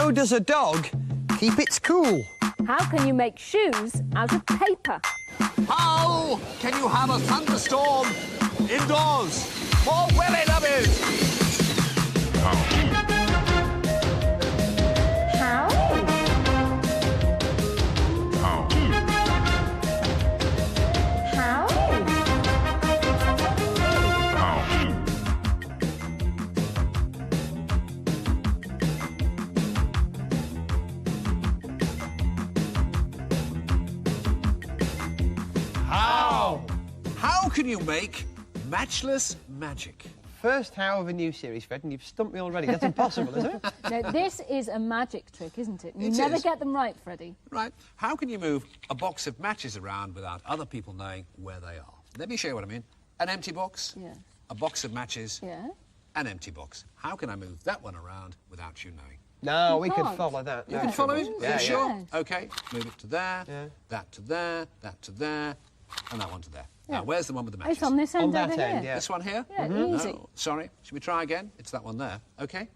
How does a dog keep its cool? How can you make shoes out of paper? How can you have a thunderstorm indoors for willy nubbies? How? How? How can you make matchless magic? First how of a new series, Fred, and you've stumped me already. That's impossible, isn't it? No, this is a magic trick, isn't it? You It never is. get them right, Freddie. Right. How can you move a box of matches around without other people knowing where they are? Let me show you what I mean. An empty box, Yeah. a box of matches, Yeah. an empty box. How can I move that one around without you knowing? No, we could can't. follow that. You no can follow trouble. it? Yeah, Are you sure? Yes. OK, move it to there, Yeah. that to there, that to there, and that one to there. Yeah. Now, where's the one with the matches? It's on this end On that over end, here. yeah. This one here? Yeah, easy. No, sorry. Should we try again? It's that one there. OK.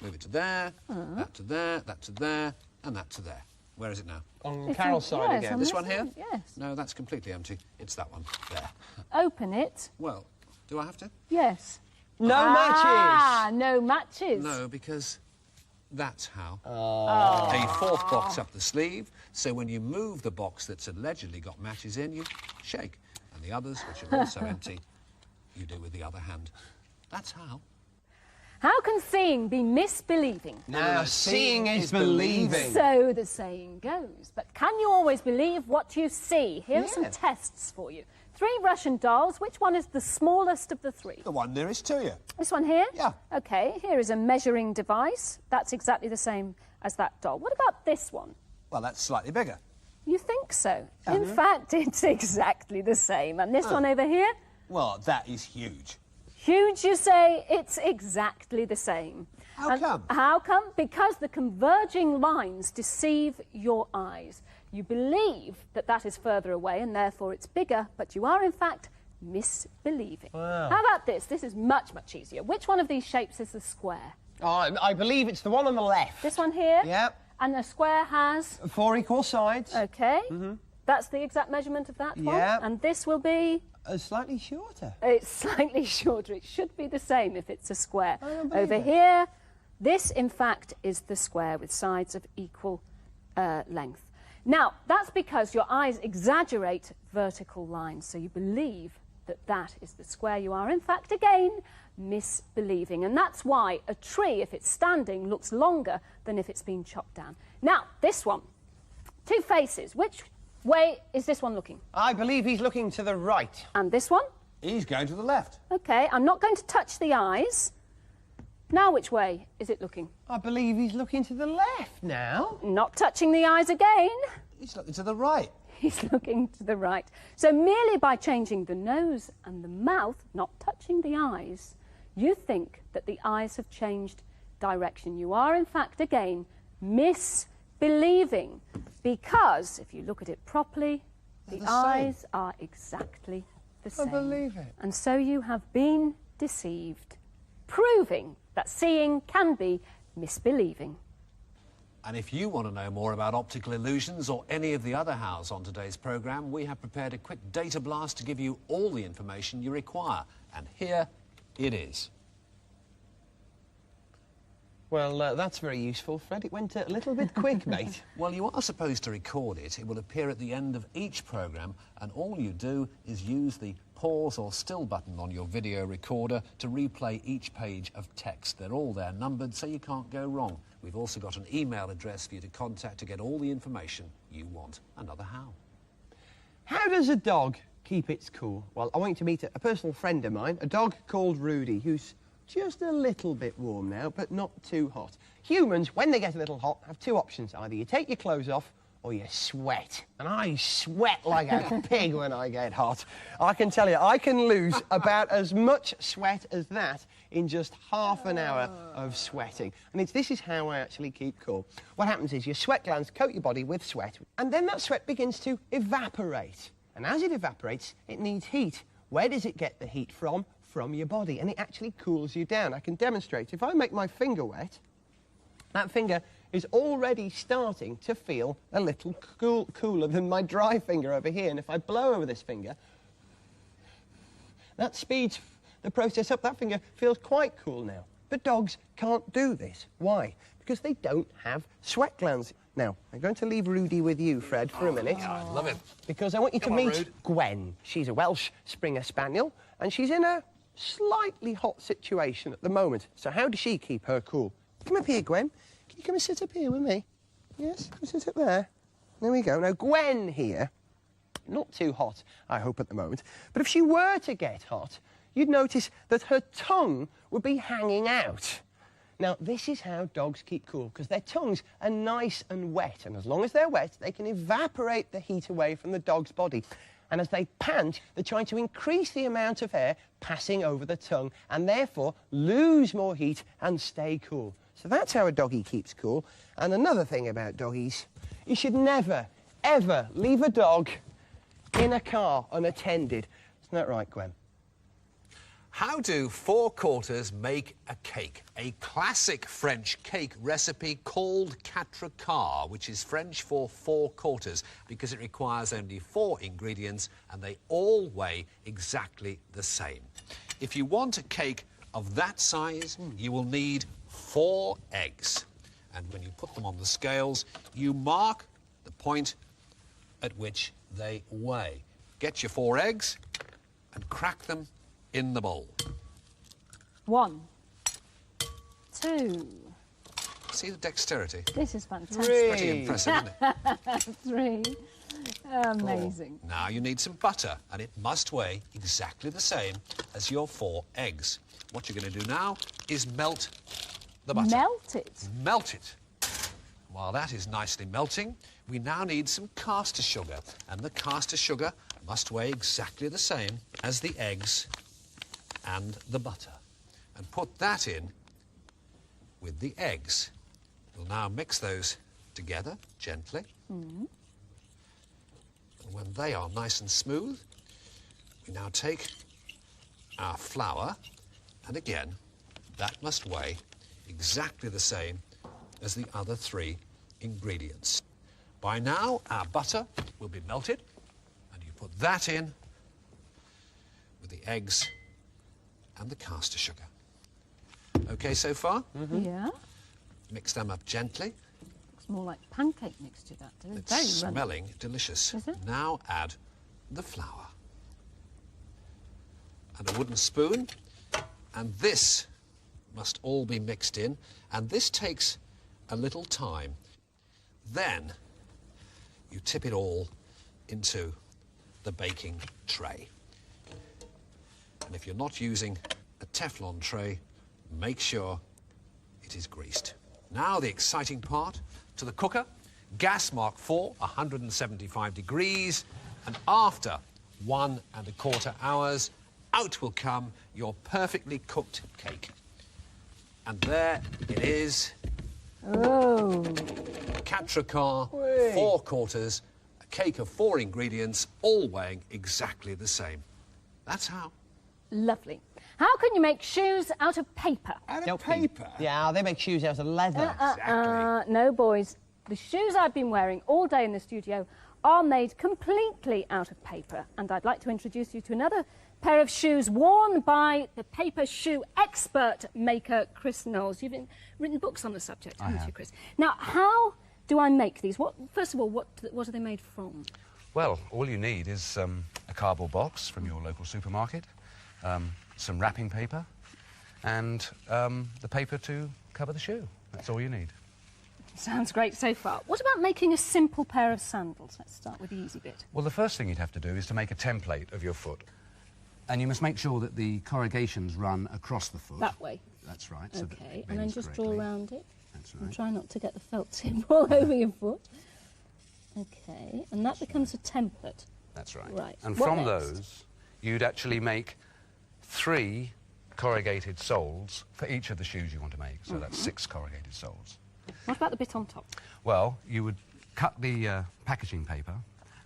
Move it to there, that to there, that to there, and that to there. Where is it now? On It's Carol's on- side yeah, it's again. on This one here? end, Yes. No, that's completely empty. It's that one there. Open it. Well, do I have to? Yes. No Ah, no matches. No, because that's how. Oh. A fourth box up the sleeve, so when you move the box that's allegedly got matches in, you shake. And the others, which are also empty, you do with the other hand. That's how. How can seeing be misbelieving? Now, seeing is believing. So the saying goes. But can you always believe what you see? Here are some Yeah. tests for you. 3 Russian dolls. Which one is the smallest of the 3? The one nearest to you. This one here? Yeah. OK, here is a measuring device. That's exactly the same as that doll. What about this one? Well, that's slightly bigger. You think so? In fact, it's exactly the same. And this one over here? Well, that is huge. Huge, you say? It's exactly the same. How come? How come? Because the converging lines deceive your eyes. You believe that that is further away and therefore it's bigger, but you are in fact misbelieving. Wow. How about this? This is much, much easier. Which one of these shapes is the square? Oh, I believe it's the one on the left. This one here? Yep. And the square has? 4 equal sides. OK. That's the exact measurement of that one. Yeah. And this will be? Slightly shorter. It's slightly shorter. It should be the same if it's a square. I don't believe Over it. here, this, in fact, is the square with sides of equal length. Now, that's because your eyes exaggerate vertical lines, so you believe that that is the square. You are, in fact, again, misbelieving. And that's why a tree, if it's standing, looks longer than if it's been chopped down. Now, this one. 2 faces. Which way is this one looking? I believe he's looking to the right. And this one? He's going to the left. OK, I'm not going to touch the eyes. Now which way is it looking? I believe he's looking to the left now. Not touching the eyes again. He's looking to the right. He's looking to the right. So merely by changing the nose and the mouth, not touching the eyes, you think that the eyes have changed direction. You are, in fact, again, misbelieving. Because, if you look at it properly, the the same. eyes are exactly the same. believe it. And so you have been deceived, proving that seeing can be misbelieving. And if you want to know more about optical illusions or any of the other hows on today's programme, we have prepared a quick data blast to give you all the information you require. And here it is. Well, that's very useful, Fred. It went a little bit quick, mate. Well, you are supposed to record it. It will appear at the end of each programme, and all you do is use the pause or still button on your video recorder to replay each page of text. They're all there numbered, so you can't go wrong. We've also got an email address for you to contact to get all the information you want. Another how. How does a dog keep its cool? Well, I want you to meet a personal friend of mine, a dog called Rudy, who's just a little bit warm now, but not too hot. Humans, when they get a little hot, have 2 options. Either you take your clothes off or you sweat. And I sweat like a pig when I get hot. I can tell you, I can lose about as much sweat as that in just half an hour of sweating. And this is how I actually keep cool. What happens is your sweat glands coat your body with sweat, and then that sweat begins to evaporate. And as it evaporates, it needs heat. Where does it get the heat from? From your body, and it actually cools you down. I can demonstrate. If I make my finger wet, that finger is already starting to feel a little cooler than my dry finger over here. And if I blow over this finger, that speeds the process up. That finger feels quite cool now. But dogs can't do this. Why? Because they don't have sweat glands. Now, I'm going to leave Rudy with you, Fred, for a minute. Yeah, I love it. Because I want you to Come on, meet Rude. Gwen. She's a Welsh Springer Spaniel, and she's in a slightly hot situation at the moment. So how does she keep her cool? Come up here, Gwen. Can you come and sit up here with me? Yes, come sit up there. There we go. Now, Gwen here, not too hot, I hope, at the moment, but if she were to get hot, you'd notice that her tongue would be hanging out. Now, this is how dogs keep cool, because their tongues are nice and wet, and as long as they're wet, they can evaporate the heat away from the dog's body. And as they pant, they're trying to increase the amount of air passing over the tongue, and therefore lose more heat and stay cool. So that's how a doggy keeps cool. And another thing about doggies, you should never, ever leave a dog in a car unattended. Isn't that right, Gwen? How do 4/4 make a cake? A classic French cake recipe called 4/4, which is French for 4/4, because it requires only 4 ingredients and they all weigh exactly the same. If you want a cake of that size, you will need 4 eggs. And when you put them on the scales, you mark the point at which they weigh. Get your 4 eggs and crack them in the bowl. 1, 2. See the dexterity? This is fantastic. Pretty impressive, isn't it? 3. Amazing. Now you need some butter, and it must weigh exactly the same as your 4 eggs. What you're going to do now is melt the butter. Melt it. Melt it. While that is nicely melting, we now need some caster sugar, and the caster sugar must weigh exactly the same as the eggs and the butter. And put that in with the eggs. We'll now mix those together gently. And when they are nice and smooth, we now take our flour, and again, that must weigh exactly the same as the other 3 ingredients. By now, our butter will be melted, and you put that in with the eggs and the caster sugar. OK so far? Yeah. Mix them up gently. Looks more like pancake mixture, that does. It's Very runny. smelling delicious. Is it? Now add the flour and a wooden spoon, and this must all be mixed in, and this takes a little time. Then you tip it all into the baking tray. And if you're not using a Teflon tray, make sure it is greased. Now the exciting part, to the cooker. Gas mark 4, 175 degrees, and after 1¼ hours, out will come your perfectly cooked cake. And there it is. Oh. 4/4, 4/4, a cake of 4 ingredients, all weighing exactly the same. That's how. Lovely. How can you make shoes out of paper? Out of paper? Yeah, they make shoes out of leather. Exactly. No, boys. The shoes I've been wearing all day in the studio are made completely out of paper. And I'd like to introduce you to another pair of shoes worn by the paper shoe expert maker, Chris Knowles. You've written books on the subject, haven't you, Chris? Now, how do I make these? First of all, what are they made from? Well, all you need is a cardboard box from your local supermarket, some wrapping paper, and the paper to cover the shoe. That's all you need. Sounds great so far. What about making a simple pair of sandals? Let's start with the easy bit. Well, the first thing you'd have to do is to make a template of your foot. And you must make sure that the corrugations run across the foot. That way. That's right. So that Okay, it and then bends just draw correctly. around it. That's And right. try not to get the felt tip all over your foot. Okay, and that becomes a template. That's right. Right. And What from next? those, you'd actually make 3 corrugated soles for each of the shoes you want to make. So that's 6 corrugated soles. What about the bit on top? Well, you would cut the packaging paper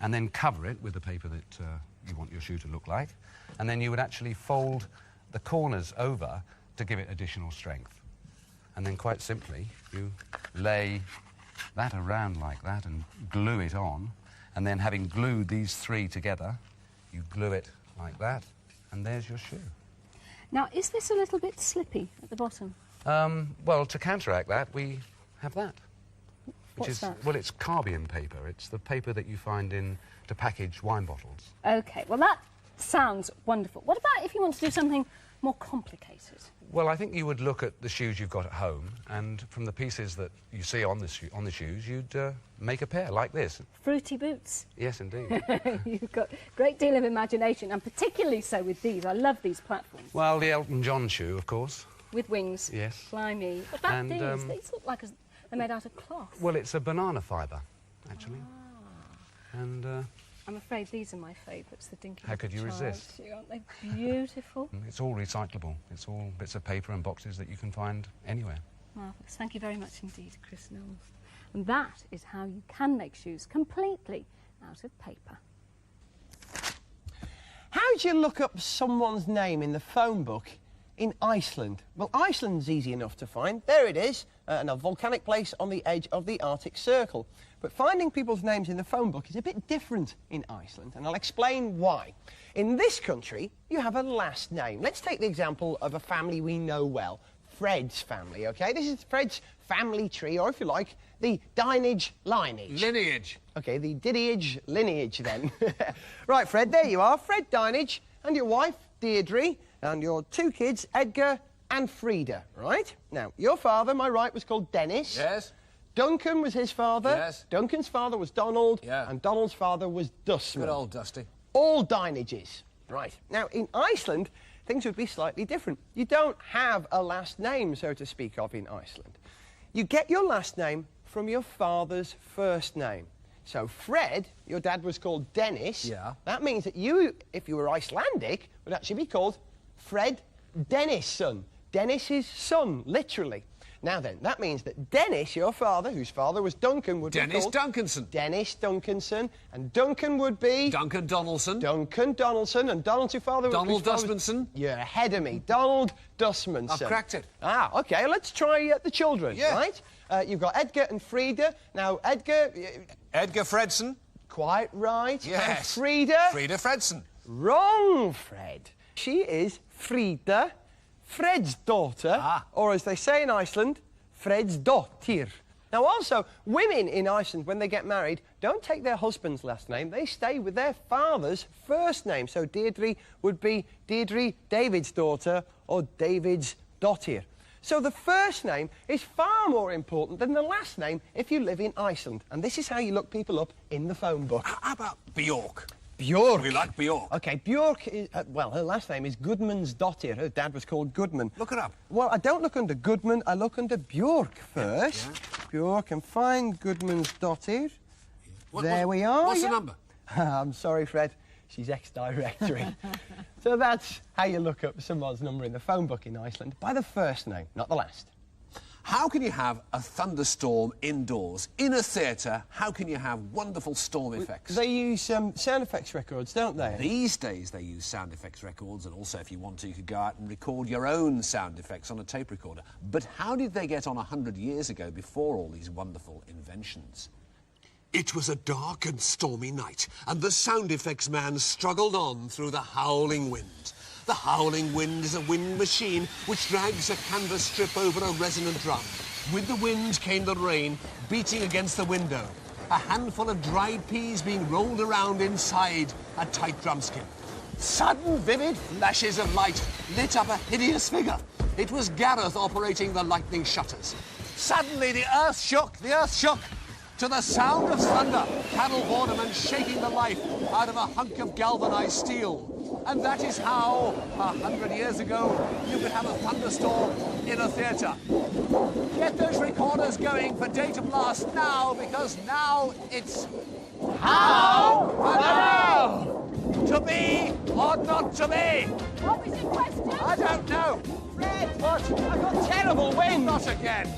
and then cover it with the paper that you want your shoe to look like. And then you would actually fold the corners over to give it additional strength. and then quite simply you lay that around like that and glue it on, and then having glued these three together, you glue it like that, and there's your shoe. Now, is this a little bit slippy at the bottom? Well, to counteract that, we have that. What's that? Well, it's Carbion paper. It's the paper that you find to package wine bottles. OK, well, that sounds wonderful. What about if you want to do something more complicated? Well, I think you would look at the shoes you've got at home, and from the pieces that you see on the shoes, you'd make a pair like this. Fruity boots. Yes, indeed. You've got a great deal of imagination, and particularly so with these. I love these platforms. Well, the Elton John shoe, of course. With wings. Yes. Fly me. What about And, these? These look like they're made out of cloth. Well, it's a banana fibre, actually. And I'm afraid these are my favourites, the dinky How could you child resist? shoe. Aren't they beautiful? it's all recyclable. It's all bits of paper and boxes that you can find anywhere. Marvellous. Thank you very much indeed, Chris Knowles. And that is how you can make shoes completely out of paper. How do you look up someone's name in the phone book in Iceland? Well, Iceland's easy enough to find. There it is, in a volcanic place on the edge of the Arctic Circle. But finding people's names in the phone book is a bit different in Iceland, and I'll explain why. In this country, you have a last name. Let's take the example of a family we know well, Fred's family, OK? This is Fred's family tree, or if you like, the Dinenage lineage. Lineage. OK, the Dinenage lineage, then. Right, Fred, there you are, Fred Dinenage, and your wife, Deirdre, and your two kids, Edgar and Frida, right? Now, your father, my right, was called Dennis. Yes. Duncan was his father. Yes. Duncan's father was Donald. Yeah. And Donald's father was Dustman. Good old Dusty. All Dineages. Right. Now, in Iceland, things would be slightly different. You don't have a last name, so to speak of, in Iceland. You get your last name from your father's first name. So Fred, your dad was called Dennis. Yeah. That means that you, if you were Icelandic, would actually be called Fred Dennisson. Dennis's son, literally. Now then, that means that Dennis, your father, whose father was Duncan, would Dennis be called... Duncanson. Dennis Duncanson. And Duncan would be... Duncan Donaldson. Duncan Donaldson. And Donald's your father... Donald whose father was- Dustmanson. You're ahead of me. Donald Dustmanson. I've cracked it. Ah, OK, let's try the children, Yeah. right? You've got Edgar and Frida. Now, Edgar... Edgar Fredson. Quite right. Yes. And Frida... Frida Fredson. Wrong, Fred. She is Frida, Fred's daughter, or as they say in Iceland, Fred's dóttir. Now also, women in Iceland, when they get married, don't take their husband's last name, they stay with their father's first name. So Deirdre would be Deirdre, David's daughter, or David's dóttir. So the first name is far more important than the last name if you live in Iceland. And this is how you look people up in the phone book. How about Bjork? Bjork. We like Bjork. OK, Bjork is... well, her last name is Gudmundsdóttir. Her dad was called Goodman. Look her up. Well, I don't look under Goodman, I look under Bjork first. Yeah. Bjork, and find Gudmundsdóttir. What- we are. What's the yeah. number? I'm sorry, Fred. She's ex-directory. So that's how you look up someone's number in the phone book in Iceland, by the first name, not the last. How can you have a thunderstorm indoors? In a theatre, how can you have wonderful storm effects? They use sound effects records, don't they? These days they use sound effects records, and also if you want to, you could go out and record your own sound effects on a tape recorder. But how did they get on 100 years ago before all these wonderful inventions? It was a dark and stormy night, and the sound effects man struggled on through the howling wind. The howling wind is a wind machine which drags a canvas strip over a resonant drum. With the wind came the rain, beating against the window. A handful of dried peas being rolled around inside a tight drumskin. Sudden, vivid flashes of light lit up a hideous figure. It was Gareth operating the lightning shutters. Suddenly the earth shook, to the sound of thunder, Cattle Vorderman shaking the life out of a hunk of galvanized steel. And that is how, 100 years ago, you could have a thunderstorm in a theatre. Get those recorders going for Data Blast now, because now it's... How? To be or not to be? What was your question? I don't know. Fred! What? I've got terrible wind! Not again.